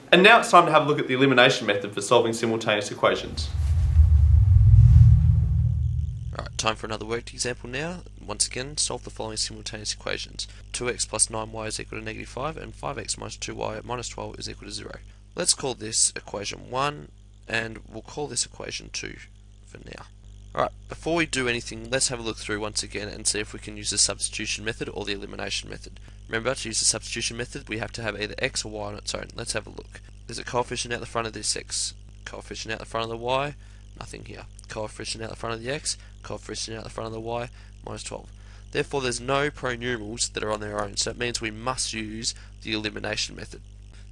And now it's time to have a look at the elimination method for solving simultaneous equations. Alright, time for another worked example now. Once again, solve the following simultaneous equations. 2x plus 9y is equal to negative 5 and 5x minus 2y minus 12 is equal to 0. Let's call this equation 1 and we'll call this equation 2 for now. Alright, before we do anything, let's have a look through once again and see if we can use the substitution method or the elimination method. Remember, to use the substitution method, we have to have either x or y on its own. Let's have a look. There's a coefficient out the front of this x, coefficient out the front of the y, nothing here. Coefficient out the front of the x, coefficient out the front of the y, minus 12. Therefore, there's no pronumerals that are on their own, so it means we must use the elimination method.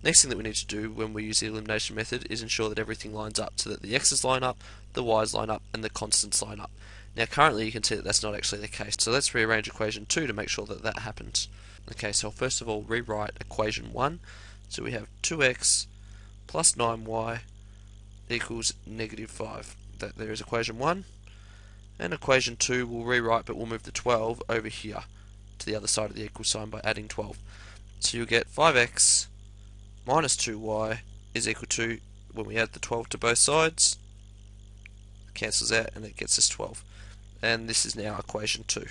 Next thing that we need to do when we use the elimination method is ensure that everything lines up, so that the x's line up, the y's line up, and the constants line up. Now currently you can see that that's not actually the case, so let's rearrange equation 2 to make sure that that happens. Okay, so I'll first of all rewrite equation 1, so we have 2x plus 9y equals negative 5. That there is equation 1, and equation 2 we'll rewrite, but we'll move the 12 over here to the other side of the equal sign by adding 12. So you'll get 5x minus 2y is equal to, when we add the 12 to both sides, cancels out and it gets us 12. And this is now equation 2.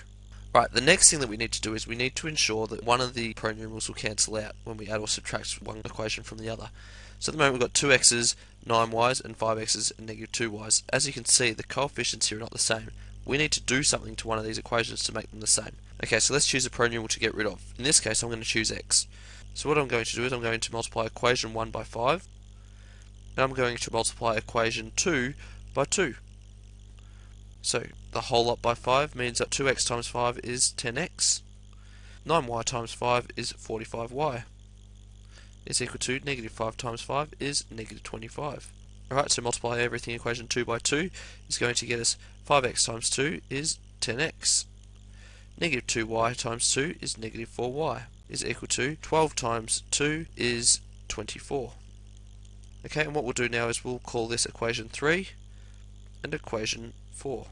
Right, the next thing that we need to do is we need to ensure that one of the pronumerals will cancel out when we add or subtract one equation from the other. So at the moment we've got 2x's, 9y's, and 5x's, and negative 2y's. As you can see, the coefficients here are not the same. We need to do something to one of these equations to make them the same. Okay, so let's choose a pronumeral to get rid of. In this case, I'm going to choose x. So what I'm going to do is I'm going to multiply equation 1 by 5, and I'm going to multiply equation 2 by 2. So the whole lot by 5 means that 2x times 5 is 10x. 9y times 5 is 45y. Is equal to negative 5 times 5 is negative 25. Alright, so multiply everything in equation 2 by 2 is going to get us 5x times 2 is 10x. Negative 2y times 2 is negative 4y. Is equal to 12 times 2 is 24. Okay, and what we'll do now is we'll call this equation 3 and equation 4.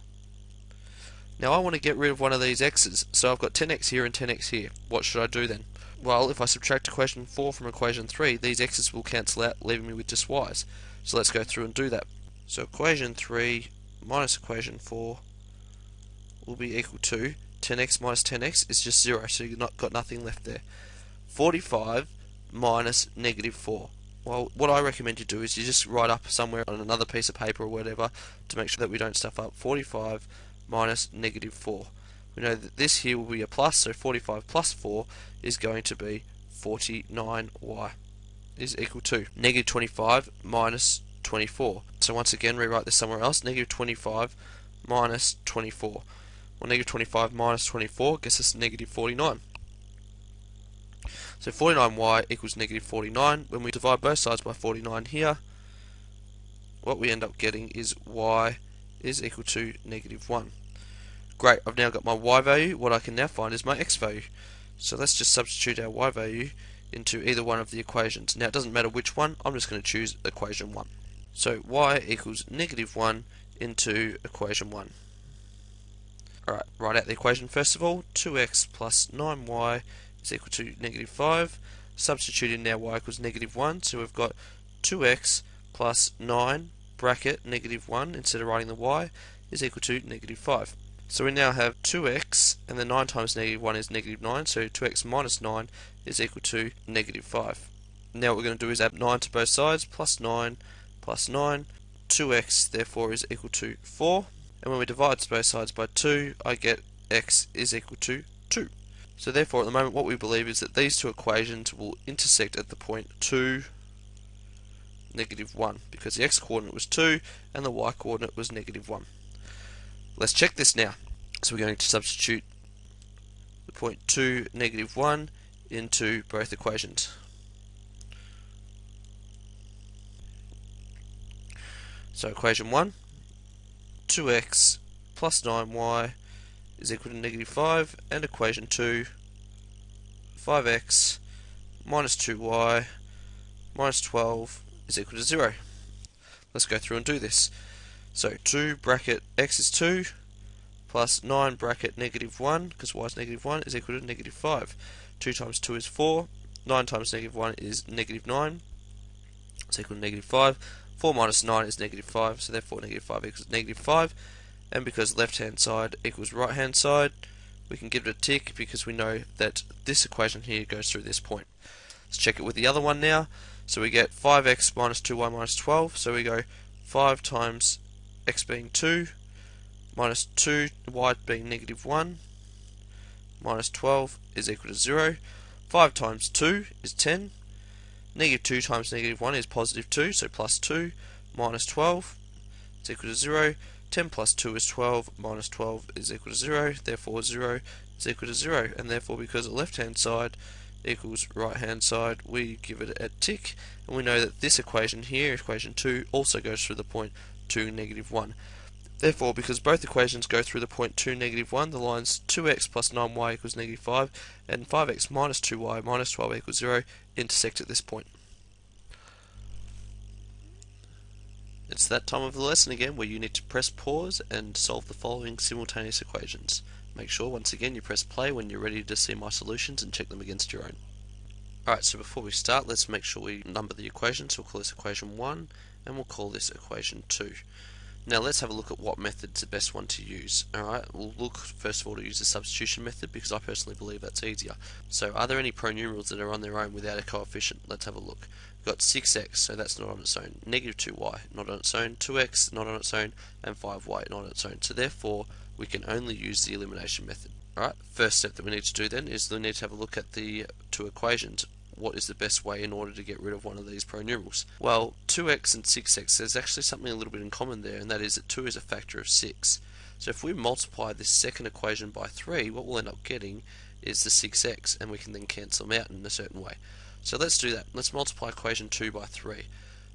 Now I want to get rid of one of these x's, so I've got 10x here and 10x here. What should I do then? Well, if I subtract equation 4 from equation 3, these x's will cancel out, leaving me with just y's. So let's go through and do that. So equation 3 minus equation 4 will be equal to 10x minus 10x is just 0, so you've got nothing left there. 45 minus negative 4. Well, what I recommend you do is you just write up somewhere on another piece of paper or whatever to make sure that we don't stuff up. 45 minus negative 4. We know that this here will be a plus, so 45 plus 4 is going to be 49y is equal to negative 25 minus 24. So once again, rewrite this somewhere else. Negative 25 minus 24. Well, negative 25 minus 24 gets us negative 49. So 49y equals negative 49. When we divide both sides by 49 here, what we end up getting is y is equal to negative 1. Great, I've now got my y value. What I can now find is my x value. So let's just substitute our y value into either one of the equations. Now it doesn't matter which one, I'm just going to choose equation 1. So y equals negative 1 into equation 1. Alright, write out the equation first of all. 2x plus 9y is equal to negative 5. Substitute in now y equals negative 1, so we've got 2x plus 9 bracket negative 1, instead of writing the y, is equal to negative 5. So we now have 2x, and the 9 times negative 1 is negative 9, so 2x minus 9 is equal to negative 5. Now what we're going to do is add 9 to both sides, plus 9, 2x therefore is equal to 4, and when we divide both sides by 2, I get x is equal to 2. So therefore at the moment what we believe is that these two equations will intersect at the point 2, negative 1, because the x coordinate was 2 and the y coordinate was negative 1. Let's check this now. So we're going to substitute the point 2, negative 1 into both equations. So equation 1, 2x plus 9y is equal to negative 5, and equation 2, 5x minus 2y minus 12 is equal to 0. Let's go through and do this. So 2 bracket x is 2 plus 9 bracket negative 1, because y is negative 1, is equal to negative 5. 2 times 2 is 4, 9 times negative 1 is negative 9, is equal to negative 5. 4 minus 9 is negative 5, so therefore negative 5 equals negative 5. And because left hand side equals right hand side, we can give it a tick because we know that this equation here goes through this point. Let's check it with the other one now. So we get 5x minus 2y minus 12. So we go 5 times x being 2 minus 2y being negative 1 minus 12 is equal to 0. 5 times 2 is 10. Negative 2 times negative 1 is positive 2, so plus 2 minus 12 is equal to 0. 10 plus 2 is 12, minus 12 is equal to 0, therefore 0 is equal to 0, and therefore because the left hand side equals right hand side, we give it a tick, and we know that this equation here, equation 2, also goes through the point 2, negative 1. Therefore, because both equations go through the point 2, negative 1, the lines 2x plus 9y equals negative 5, and 5x minus 2y minus 12 equals 0 intersect at this point. It's that time of the lesson again where you need to press pause and solve the following simultaneous equations. Make sure once again you press play when you're ready to see my solutions and check them against your own. Alright, so before we start, let's make sure we number the equations. We'll call this equation 1 and we'll call this equation 2. Now let's have a look at what method's the best one to use. Alright, we'll look first of all to use the substitution method because I personally believe that's easier. So are there any pronumerals that are on their own without a coefficient? Let's have a look. We've got 6x, so that's not on its own. Negative 2y, not on its own. 2x, not on its own. And 5y, not on its own. So therefore, we can only use the elimination method. Alright, first step that we need to do then is we need to have a look at the two equations. What is the best way in order to get rid of one of these pronumerals? Well, 2x and 6x, there's actually something a little bit in common there, and that is that 2 is a factor of 6. So if we multiply this second equation by 3, what we'll end up getting is the 6x, and we can then cancel them out in a certain way. So let's do that. Let's multiply equation 2 by 3.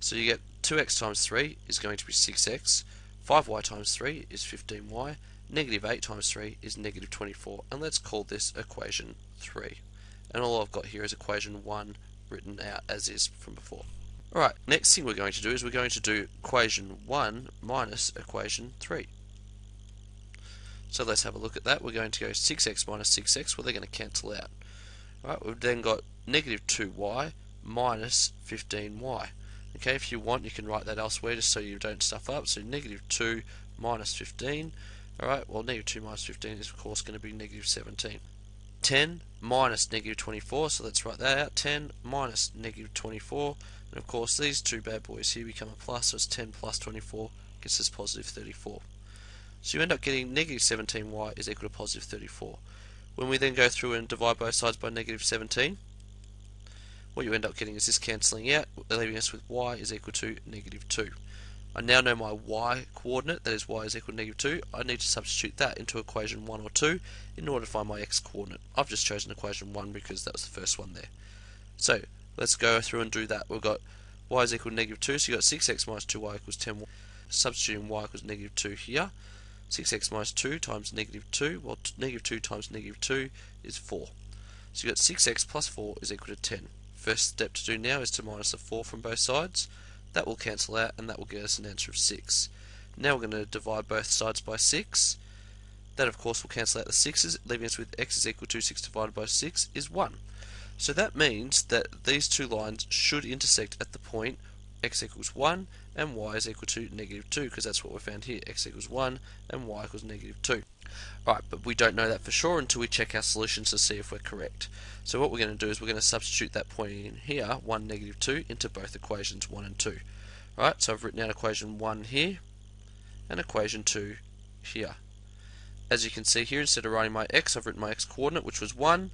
So you get 2x times 3 is going to be 6x, 5y times 3 is 15y, negative 8 times 3 is negative 24, and let's call this equation 3. And all I've got here is equation 1 written out as is from before. Alright, next thing we're going to do is we're going to do equation 1 minus equation 3. So let's have a look at that. We're going to go 6x minus 6x, well they're going to cancel out. Alright, we've then got negative 2y minus 15y. Okay, if you want you can write that elsewhere just so you don't stuff up. So negative 2 minus 15. Alright, well negative 2 minus 15 is of course going to be negative 17. 10 minus negative 24, so let's write that out. 10 minus negative 24, and of course these two bad boys here become a plus, so it's 10 plus 24 gets us positive 34. So you end up getting negative 17y is equal to positive 34. When we then go through and divide both sides by negative 17, what you end up getting is this cancelling out, leaving us with y is equal to negative 2. I now know my y coordinate, that is y is equal to negative 2. I need to substitute that into equation 1 or 2 in order to find my x coordinate. I've just chosen equation 1 because that was the first one there. So let's go through and do that. We've got y is equal to negative 2, so you've got 6x minus 2y equals 10. Substituting y equals negative 2 here. 6x minus 2 times negative 2, well negative 2 times negative 2 is 4. So you've got 6x plus 4 is equal to 10. First step to do now is to minus the 4 from both sides. That will cancel out and that will get us an answer of 6. Now we're going to divide both sides by 6. That of course will cancel out the 6's, leaving us with x is equal to 6 divided by 6 is 1. So that means that these two lines should intersect at the point x equals 1 and y is equal to negative 2, because that's what we found here, x equals 1 and y equals negative 2. Right, but we don't know that for sure until we check our solutions to see if we're correct. So what we're going to do is we're going to substitute that point in here, 1, negative 2, into both equations 1 and 2. Right, so I've written out equation 1 here and equation 2 here. As you can see here, instead of writing my x, I've written my x coordinate, which was 1,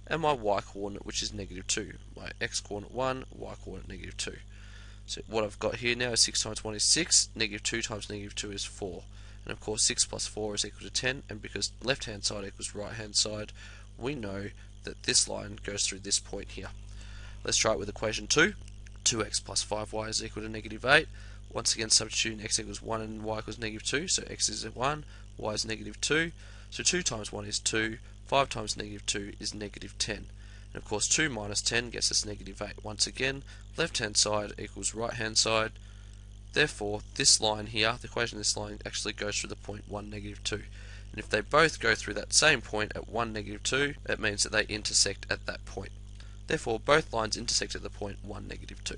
and my y coordinate, which is negative 2. My x coordinate 1, y coordinate negative 2. So what I've got here now is 6 times 1 is 6, negative 2 times negative 2 is 4. And of course 6 plus 4 is equal to 10, and because left hand side equals right hand side, we know that this line goes through this point here. Let's try it with equation 2. 2x plus 5y is equal to negative 8. Once again substituting x equals 1 and y equals negative 2, so x is 1, y is negative 2. So 2 times 1 is 2, 5 times negative 2 is negative 10. And of course 2 minus 10 gets us negative 8. Once again, left hand side equals right hand side. Therefore, this line here, the equation of this line actually goes through the point 1, negative 2. And if they both go through that same point at 1, negative 2, it means that they intersect at that point. Therefore, both lines intersect at the point 1, negative 2.